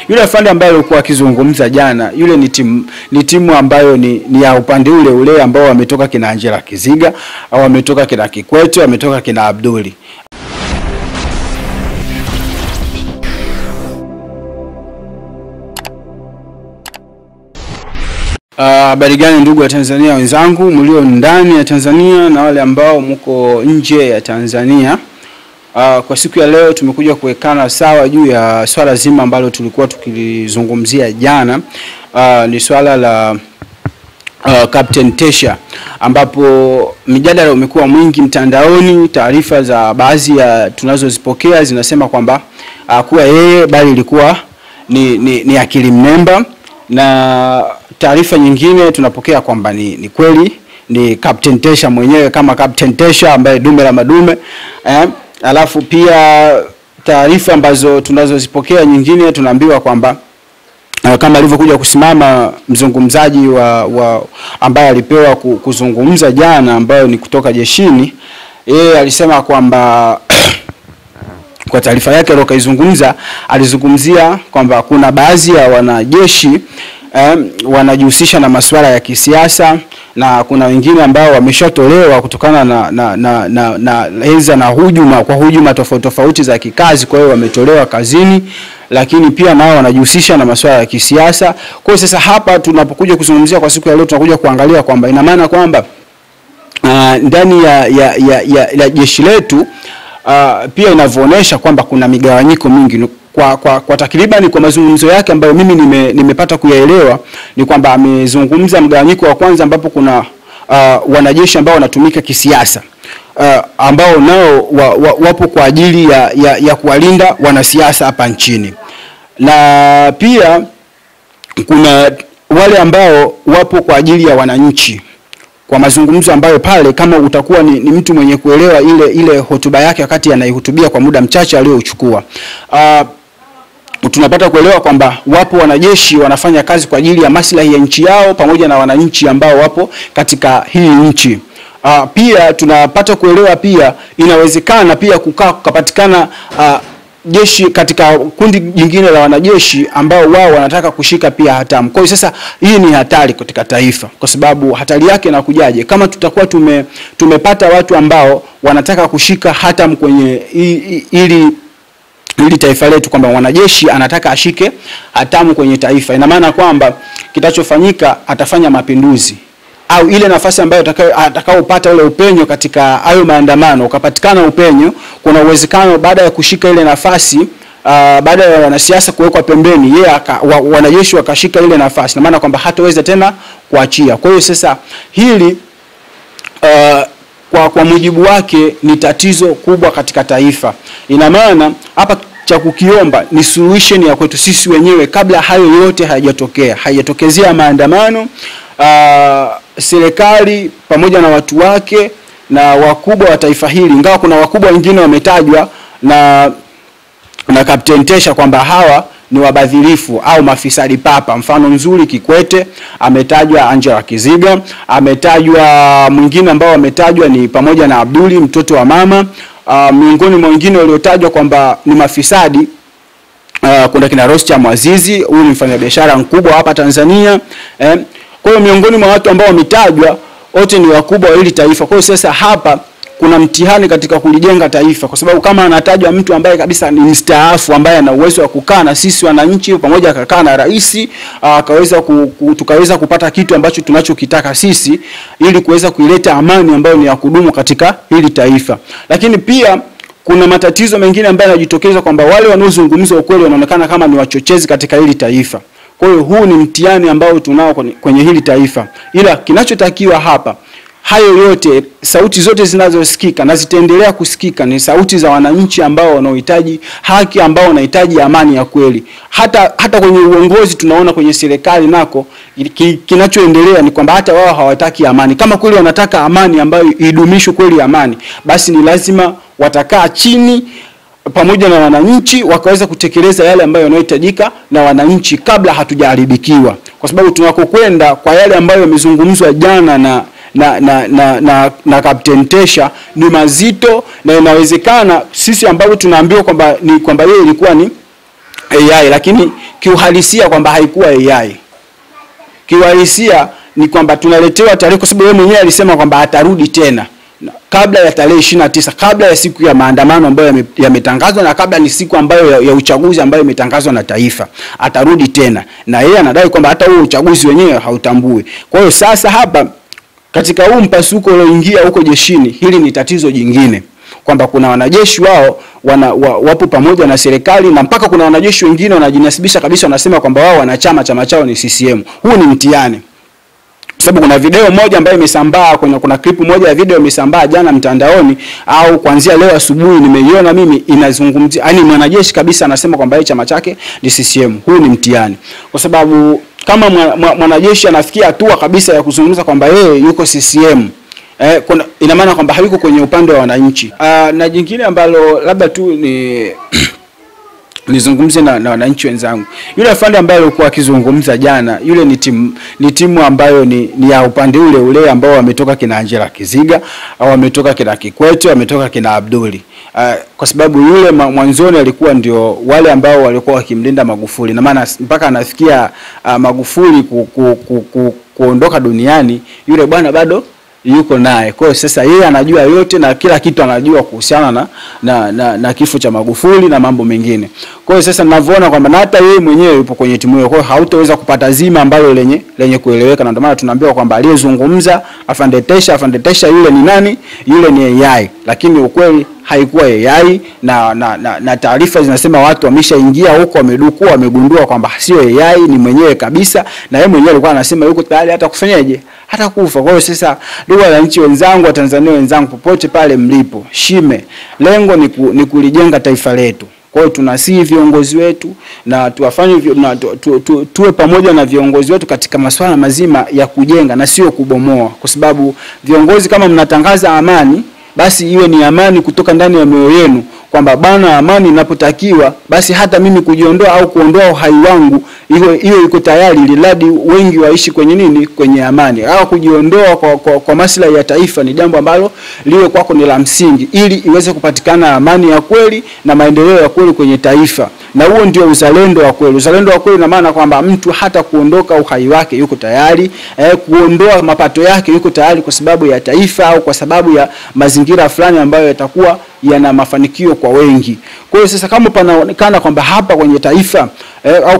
Yule afande ambaye alikuwa akizungumza jana, yule ni timu ambayo ni ya upande ule ambao wametoka kina Angela Kiziga, au wametoka kina Kikwete, wametoka kina Abduli. Habari gani ndugu wa Tanzania wenzangu, mlio ndani ya Tanzania na wale ambao mko nje ya Tanzania. Kwa siku ya leo tumekuja kuwekana sawa juu ya swala zima ambalo tulikuwa tukilizungumzia jana. Ni swala la Captain Tesha, ambapo mjadala umekuwa mwingi mtandaoni. Taarifa za baadhi ya tunazozipokea zinasema kwamba kuwa yeye bali ilikuwa ni akili mnemba, na taarifa nyingine tunapokea kwamba ni kweli ni Captain Tesha mwenyewe kama Captain Tesha ambaye dume la madume. Alafu pia taarifa ambazo tunazozipokea nyingine tunaambiwa kwamba kama alivyokuja kusimama mzungumzaji wa ambaye alipewa kuzungumza jana, ambayo ni kutoka jeshini, yeye alisema kwamba kwa taarifa yake aliyoizungumza, alizungumzia kwamba kuna baadhi ya wanajeshi wanajihusisha na masuala ya kisiasa, na kuna wengine ambao wameshatolewa kutokana na hujuma tofauti za kikazi, kwa hiyo wametolewa kazini, lakini pia nao wanajihusisha na masuala ya kisiasa. Kwa hiyo sasa hapa tunapokuja kuzungumzia kwa siku ya leo, tunakuja kuangalia kwamba ina maana kwamba ndani ya jeshi letu pia inavyoonyesha kwamba kuna migawanyiko mingi. Kwa takriban kwa mazungumzo yake ambayo mimi nimepata kuyaelewa, ni kwamba amezungumza mgawanyiko wa kwanza ambapo kuna wanajeshi ambao wanatumika kisiasa, ambao nao wapo kwa ajili ya kuwalinda wanasiasa hapa nchini, na pia kuna wale ambao wapo kwa ajili ya wananchi. Kwa mazungumzo ambayo pale, kama utakuwa ni mtu mwenye kuelewa ile hotuba yake wakati anaihutubia kwa muda mchache aliochukua, tunapata kuelewa kwamba wapo wanajeshi wanafanya kazi kwa ajili ya maslahi ya nchi yao pamoja na wananchi ambao wapo katika hii nchi. Pia tunapata kuelewa pia inawezekana pia kukapatikana jeshi katika kundi jingine la wanajeshi ambao wao wanataka kushika pia hatamu. Kwa hiyo sasa hii ni hatari katika taifa, kwa sababu hatari yake na kujaje kama tutakuwa tumepata watu ambao wanataka kushika hatamu kwenye ili taifa letu, kwamba wanajeshi anataka ashike hatamu kwenye taifa. Ina maana kwamba kitachofanyika atafanya mapinduzi, au ile nafasi ambayo atakaopata ule upenyo katika hayo maandamano, ukapatikana upenyo, kuna uwezekano baada ya kushika ile nafasi, baada ya wanasiasa kuwekwa pembeni, yeye wanajeshi wakashika ile nafasi, na maana kwamba hataweza tena kuachia. Kwa hiyo sasa hili kwa mujibu wake ni tatizo kubwa katika taifa. Ina maana hapa cha kukiomba ni solution ya kwetu sisi wenyewe kabla hayo yote hayajatokezea maandamano. Serikali pamoja na watu wake na wakubwa wa taifa hili, ingawa kuna wakubwa wengine wametajwa na Captain Tesha kwamba hawa ni wabadhirifu au mafisadi papa. Mfano mzuri Kikwete, ametajwa Angela Kiziga, ametajwa mwingine ambao ametajwa ni pamoja na Abduli mtoto wa mama. Miongoni mwa wengine waliotajwa kwamba ni mafisadi, kuna kina Rostam Azizi, huyu ni mfanyabiashara mkubwa hapa Tanzania. Kwa hiyo miongoni mwa watu ambao wametajwa wote ni wakubwa wa hili taifa. Kwa hiyo sasa hapa kuna mtihani katika kulijenga taifa, kwa sababu kama anatajwa mtu ambaye kabisa ni mstaafu, ambaye ana uwezo wa kukaa na sisi wananchi pamoja, akakaa na rais, tukaweza kupata kitu ambacho tunachokitaka sisi, ili kuweza kuileta amani ambayo ni ya kudumu katika hili taifa. Lakini pia kuna matatizo mengine ambayo yanajitokeza kwamba wale wanaozungumza ukweli wanaonekana kama ni wachochezi katika hili taifa. Kwa hiyo huu ni mtihani ambao tunao kwenye hili taifa, ila kinachotakiwa hapa, hayo yote, sauti zote zinazosikika na zitaendelea kusikika, ni sauti za wananchi ambao wanaohitaji haki, ambao wanahitaji amani ya kweli. Hata kwenye uongozi tunaona kwenye serikali nako kinachoendelea ni kwamba hata wao hawataki amani. Kama kweli wanataka amani ambayo idumishwe kweli amani, basi ni lazima watakaa chini pamoja na wananchi wakaweza kutekeleza yale ambayo yanayohitajika na wananchi kabla hatujaharibikiwa. Kwa sababu tunakokwenda kwa yale ambayo yamezungumzwa jana na Captain Tesha ni mazito, na inawezekana sisi ambao tunaambiwa kwamba yeye ilikuwa AI, lakini kiuhalisia kwamba haikuwa AI. Kiuhalisia ni kwamba tunaletewa tarehe, kwa sababu yeye mwenyewe alisema kwamba atarudi tena kabla ya tarehe 29, kabla ya siku ya maandamano ambayo yametangazwa na kabla ni siku ambayo ya uchaguzi ambayo imetangazwa na taifa, atarudi tena. Na yeye anadai kwamba hata huo uchaguzi wenyewe hautambui. Kwa hiyo sasa hapa katika huu mpasuko ulioingia huko jeshini, hili ni tatizo jingine, kwamba kuna wanajeshi wao wapo pamoja na serikali, na mpaka kuna wanajeshi wengine wanajinasibisha kabisa, wanasema kwamba wao wanachama chao ni CCM. Huu ni mtihani. Sababu kuna video moja ambayo imesambaa, kuna clip moja ya video imesambaa jana mtandaoni au kuanzia leo asubuhi nimeiona mimi, inazungumzia yani mwanajeshi kabisa anasema kwamba yeye chama chake ni CCM. Huu ni mtihani. Kwa sababu kama mwanajeshi anafikia hatua kabisa ya kuzungumza kwamba yeye yuko CCM, ina maana kwamba hayuko kwenye upande wa wananchi. Na jingine ambalo labda tu nizungumze na wananchi wenzangu. Yule afande ambaye alikuwa akizungumza jana, yule ni timu ambayo ni ya upande ule ambao wametoka kina Angela Kiziga, au wametoka kina Kikwete, wametoka kina Abduli. Kwa sababu yule mwanzoni alikuwa ndio wale ambao walikuwa wakimlinda Magufuli. Na maana mpaka anafikia Magufuli kuondoka duniani, yule bwana bado yuko naye. Kwa hiyo sasa yeye anajua yote na kila kitu anajua kuhusiana na kifo cha Magufuli na mambo mengine. Kwa hiyo sasa ninavyoona kwamba hata yeye mwenyewe yupo kwenye timu hiyo, kwa hiyo hautaweza kupata zima ambalo lenye kueleweka. Na ndio maana tunaambiwa kwamba aliyezungumza Afande Tesha yule ni nani? Yule ni AI. Lakini ukweli haikuwa AI, na taarifa zinasema watu wameshaingia huko, wamedukua, wamegundua kwamba sio AI, ni mwenyewe kabisa. Na yeye mwenyewe alikuwa anasema yuko tayari hata kufanyaje, hata kufa. Kwa hiyo sasa, ndugu wananchi wenzangu, wa Tanzania wenzangu, popote pale mlipo, shime lengo ni kulijenga taifa letu. Kwa hiyo tunasihi viongozi wetu na tuwafanye tuwe pamoja na viongozi wetu katika masuala mazima ya kujenga na sio kubomoa. Kwa sababu viongozi kama mnatangaza amani, basi iwe ni amani kutoka ndani ya mioyo yenu, kwamba bana amani inapotakiwa, basi hata mimi kujiondoa au kuondoa uhai wangu hiyo iko tayari, iliradi wengi waishi kwenye kwenye amani. Au kujiondoa kwa maslahi ya taifa ni jambo ambalo liwe kwako ni la msingi, ili iweze kupatikana amani ya kweli na maendeleo ya kweli kwenye taifa. Na huo ndio uzalendo wa kweli. Uzalendo wa kweli na maana kwamba mtu hata kuondoka uhai wake yuko tayari, kuondoa mapato yake yuko tayari kwa sababu ya taifa au kwa sababu ya mazingira fulani ambayo yatakuwa yana mafanikio kwa wengi. Kwa hiyo sasa kama panaonekana kwamba hapa kwenye taifa au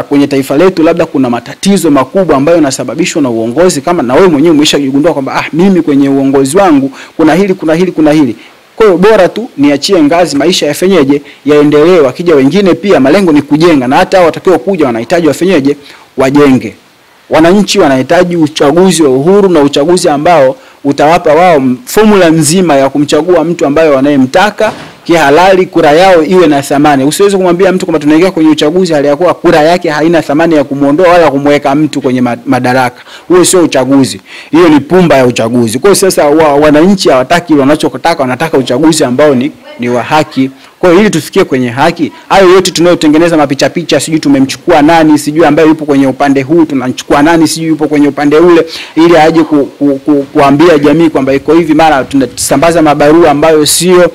kwenye taifa letu labda kuna matatizo makubwa ambayo yanasababishwa na uongozi, kama na wewe mwenyewe umeshajigundua kwamba mimi kwenye uongozi wangu kuna hili, kwa hiyo bora tu niachie ngazi, maisha yafenyeje, yaendelee. Wakija wengine pia malengo ni kujenga, na hata watakao kuja wanahitaji wafenyeje, wajenge. Wananchi wanahitaji uchaguzi wa uhuru, na uchaguzi ambao utawapa wao formula nzima ya kumchagua mtu ambaye wanayemtaka kihalali, kura yao iwe na thamani. Usiweze kumwambia mtu kwamba tunaingia kwenye uchaguzi hali ya kuwa kura yake haina thamani ya kumuondoa wala kumweka mtu kwenye madaraka. Huo sio uchaguzi. Hiyo ni pumba ya uchaguzi. Kwa hiyo sasa wananchi hawataki wanachotaka, wanataka uchaguzi ambao ni wa haki. Kwa hiyo ili tufikie kwenye haki, hayo yote tunayotengeneza mapicha, sijui tumemchukua nani, sijui ambaye yupo kwenye upande huu, tunamchukua nani, sijui yupo kwenye upande ule, ili aje kuambia jamii kwamba iko hivi, mara tunasambaza mabarua ambayo sio